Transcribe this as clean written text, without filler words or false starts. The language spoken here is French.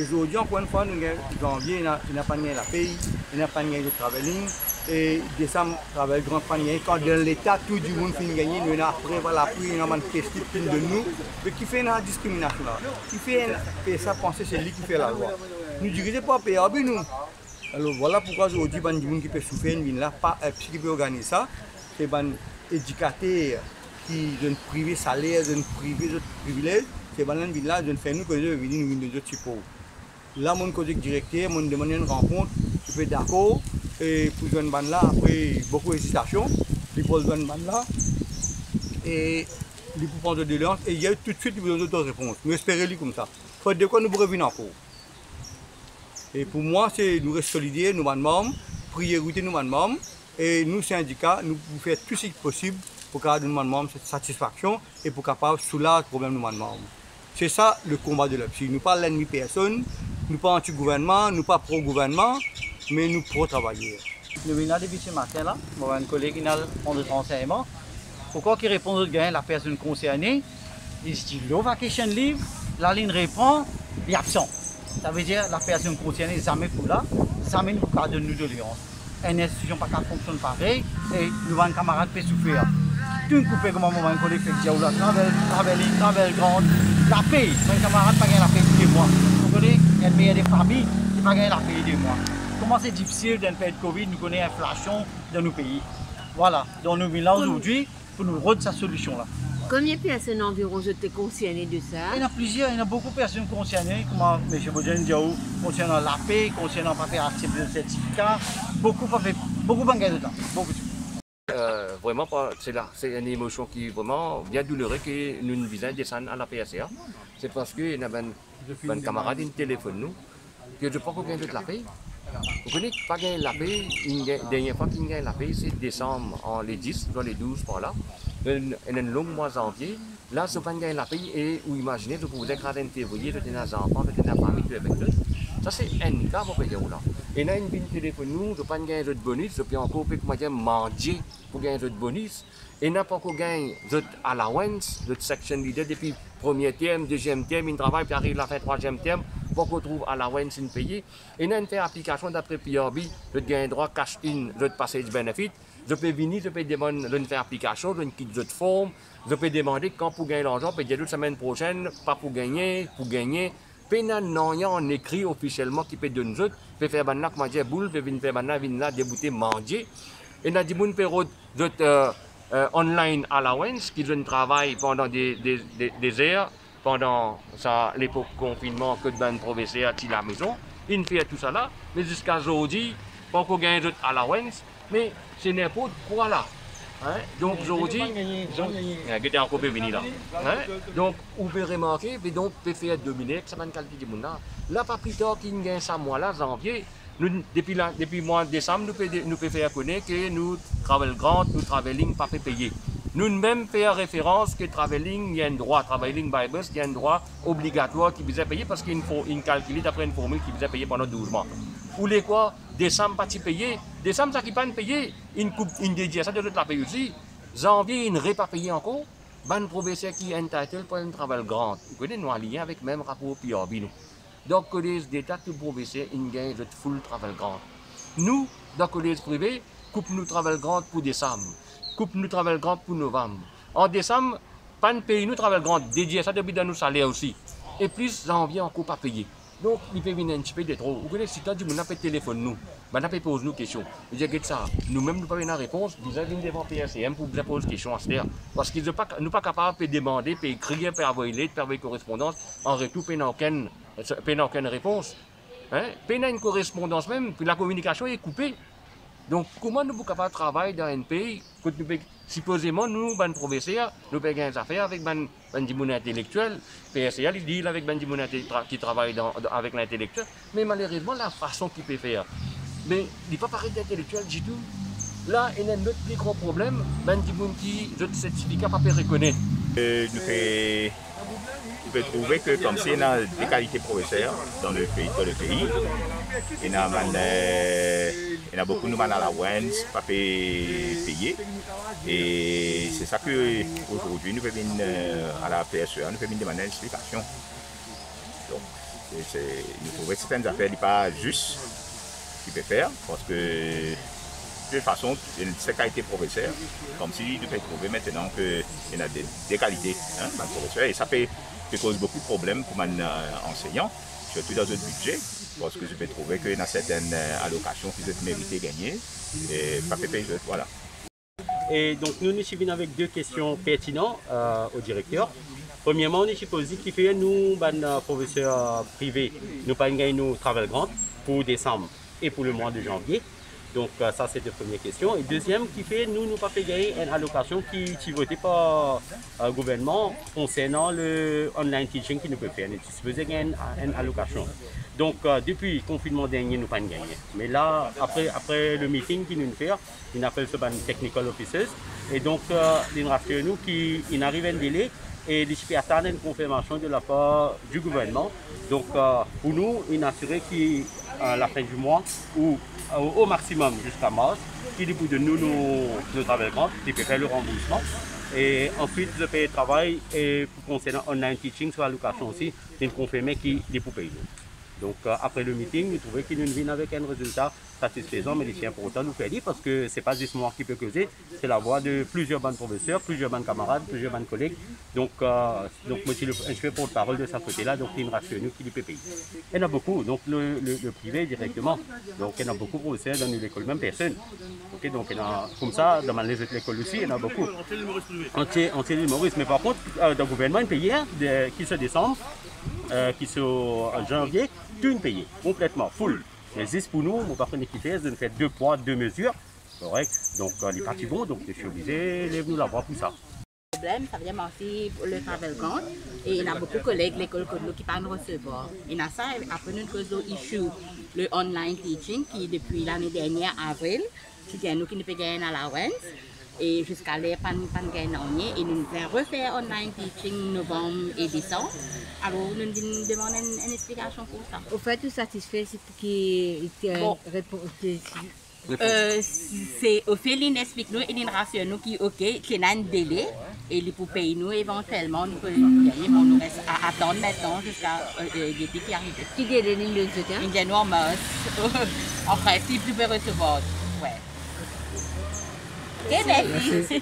aujourd'hui, encore une fois, nous avons janvier, il n'a pas gagné la paye, il n'a pas gagné le travelling. Et décembre, travail grand panier. Quand dans l'État, tout le monde finit gagner, nous après, voilà, puis il y a une question de nous, mais qui fait une discrimination là. Qui fait ça penser c'est lui qui fait la loi. Nous dirigeons pas PAB, nous. Alors voilà pourquoi aujourd'hui, il y a des gens qui peuvent souffrir, là, pas qui peut organiser ça. C'est des éducateurs qui donnent privé salaire, donnent privé d'autres privilèges. C'est des gens qui font nous que nous venons de d'autres types. Là, mon collègue directeur, mon demande une rencontre, je suis d'accord. Et pour jouer une bande là, après beaucoup d'hésitation, il faut jouer une bande là. Et il faut prendre de l'alliance. Et il y a eu tout de suite d'autres réponses. Nous espérons comme ça. Il faut de quoi nous revenir encore. Et pour moi, c'est nous rester solidaires, nous membres, priorité nous membres. Et nous, syndicats, nous pouvons faire tout ce qui est possible pour que nous membres cette satisfaction et pour capable soulager le problème de nous membres. C'est ça le combat de l'UPSI. Nous ne sommes pas l'ennemi personne, nous ne sommes pas anti-gouvernement, nous ne sommes pas pro-gouvernement, mais nous pro-travailleurs. Nous venons depuis ce matin là, moi un collègue qui a un renseignement. Pourquoi il répond au gain la personne concernée, il dit le vacation leave, la ligne répond, il est absent. Ça veut dire la personne concernée n'est jamais pour là, jamais nous pas de nous de l'alliance. Une institution pas fonctionne pareil et nous avons un camarade qui peut souffrir. Tout coupé comme un collègue fait dire là, travail grande, la paye, un camarade pas gagner la paye tous les mois. Vous connaissez, il y a des familles qui pas gagner la paye des mois. Comment c'est difficile dans le pays de Covid, nous connaissons l'inflation dans nos pays. Voilà, donc nous venons là aujourd'hui pour nous rendre cette solution-là. Combien de personnes environ étaient concernées de ça? Il y en a plusieurs, il y en a beaucoup de personnes concernées, comme M. Bodjen Diaou, concernant la paie, concernant pas faire accepter le certificat, beaucoup de gains de temps, beaucoup. Vraiment, c'est une émotion qui est vraiment bien douloureuse que nous ne visons descendre à la PSA. C'est parce qu'il y a un camarade qui téléphone nous, que je pense qu'on gagne de la paie. Vous connaissez pas gagner la paie, la dernière fois qu'il gagne la paie, c'est décembre, en les 10, dans les 12 par là. Un long mois janvier, là, je pas gagner la paie et vous imaginez, je pouvais être en février, je tenais des enfants, je tenais la famille, avec eux. Ça, c'est un cas, mon pays là. Et là, une téléphone nous, je pas gagner de bonus, je peux encore manger pour gagner de bonus. Et n'a pas encore gagné de allowance, de section leader depuis premier terme, deuxième terme, il travaille, puis arrive à la fin troisième terme. Pour qu'on trouve allowance in payé. Et nous avons fait application d'après PRB, je gagne droit cash in, je passage benefit. Je peux venir, je peux demander, je faire application, je quitte de forme, je peux demander quand pour gagner l'argent, peut dire la semaine prochaine, pas pour gagner. Puis nous n'avons rien écrit officiellement qui peut donner autres, peut faire banna comme dire boule, peut venir faire banna, venir là débouter manger. Et nous avons dit une période online allowance qui donne travail pendant des heures. Pendant l'époque confinement que de professeur à la maison, il fait tout ça là, mais jusqu'à aujourd'hui, pas qu'on gagne d'autres allowance, mais ce n'est pas quoi là. Hein? Donc aujourd'hui, encore venir là. Hein? Donc vous pouvez remarquer, mais donc peut faire dominer, ça va qualité du monde là. Là pas plus tard qu'il gagne ça mois là, janvier. Nous, depuis le mois de décembre, nous pouvons faire connaître que nous travaillons grand, nous travaillons pas payer. Nous même faisons référence que travelling, il y a un droit, travelling by bus, il y a un droit obligatoire qui vous a payé parce qu'il faut calculer d'après une formule qui vous a payé pendant 12 mois. Ou les quoi, décembre pas payé, décembre ça qui pas payé, une dédiée, ça de l'autre la paye aussi. Janvier, il n'est pas payé encore. Ban professeur qui est entitled pour un travail grand. Vous connaissez, nous en lien avec même rapport PRB nous. Donc, collège d'État, tout professeur, il gagne de full travail grand. Nous, dans le collège privé, coupe nous travail grand pour décembre. Coupe nous travail grand pour novembre. En décembre, pas de pays nous travail grand dédié ça depuis dans nos salaires aussi. Et plus janvier encore pas payé. Donc il peut venir un petit peu de trop. Vous connaissez si tu as dit on a fait téléphone nous, on a fait poser nous questions. Je dis que ça, nous-mêmes nous pas une réponse, vous avez devant PSCM pour vous poser question à ce terre. Parce qu'ils ne sont pas capables de demander, de écrire, de envoyer lettre, de envoyer correspondance, en retour pas aucune réponse. Hein? Pas une correspondance même, puis la communication est coupée. Donc, comment nous sommes capables de travailler dans un pays, supposément, nous, les professeurs, nous payons des affaires avec des gens intellectuels, PSA, ils disent avec des gens qui travaillent avec l'intellectuel, mais malheureusement, la façon qu'ils peuvent faire. Mais il n'est pas pareil d'intellectuel du tout. Là, il y a un autre plus gros problème, des gens qui ont des certificats pas reconnaître. Vous pouvez trouver que comme c'est des qualités professeurs dans le pays, il y a beaucoup de allowance pas payés. Et c'est ça qu'aujourd'hui nous venons à la PSE, nous venons demander une explication. Donc, Nous trouvons que certaines affaires n'est pas juste qu'il peut faire parce que de toute façon, c'est qualité professeur, comme si tu peux trouver maintenant qu'il y a des qualités hein, dans le professeur et ça peut cause beaucoup de problèmes pour un enseignant, surtout dans un budget, parce que je peux trouver qu'il y a certaines allocations qui sont méritées gagner et pas payer, voilà. Et donc nous suivons avec deux questions pertinentes au directeur. Premièrement, nous supposons qu'il fait nous, professeurs privés, nous pas gagner nos travel grant pour décembre et pour le mois de janvier. Donc ça c'est la première question. Et deuxième, qui fait nous pas fait gagner une allocation qui est votée par le gouvernement concernant le online teaching qui nous peut faire. Nous supposons gagner une allocation. Donc depuis le confinement dernier, nous pas gagné. Mais là, après le meeting qu'il nous fait, il appelle ce technical officers. Et donc il rassure nous qu'il arrive un délai et il peut attendre une confirmation de la part du gouvernement. Donc pour nous, il assuré qu'à la fin du mois ou au maximum jusqu'à mars, qu'il pour de nous nos travail grant, il peut faire le remboursement. Et ensuite, je paye le travail et concernant online teaching sur l'allocation aussi, il confirme qu'il est pour payer nous. Donc après le meeting, nous trouvons qu'il nous vient avec un résultat satisfaisant, mais c'est important de nous faire dire parce que ce n'est pas juste moi qui peut causer, c'est la voix de plusieurs bonnes professeurs, plusieurs bonnes camarades, plusieurs bonnes collègues. Donc moi, je fais porte-parole de sa côté-là, donc il me rassure nous qu'il peut payer. Il y en a beaucoup, donc le privé directement, donc il y en a beaucoup de professeurs dans l'école, même personne. Okay, donc il y en a, comme ça, dans les autres écoles aussi, il y en a beaucoup. Anti-humoriste, mais par contre, dans le gouvernement, il paye qui se décembre, qui sont en janvier, tout payé, complètement, full. Mais juste pour nous, mon partenaire qui fait, de faire 2 poids, 2 mesures, correct. Donc les parties vont, donc je suis obligé de nous l'avoir pour ça. Le problème, ça vient aussi pour le travel grant et il y a beaucoup de collègues de l'école qui ne peuvent pas recevoir. Il y a ça, après nous faisons issue le online teaching qui depuis l'année dernière, avril, c'est nous qui ne pouvons gagner à la allowance. Et jusqu'à là, pas gagner et nous allons refaire online teaching novembre et décembre. Alors nous demandons une explication pour ça. Au fait, tu es satisfait si tu réponds. C'est au fait, il explique nous et il rassure nous qu'il y a un délai et pour payer nous éventuellement nous pouvons gagner, mais on nous reste à attendre maintenant jusqu'à l'été qui arrive. Qui délai de ce En janvier, mars. En principe, tu peux recevoir. Ouais. Ok, merci.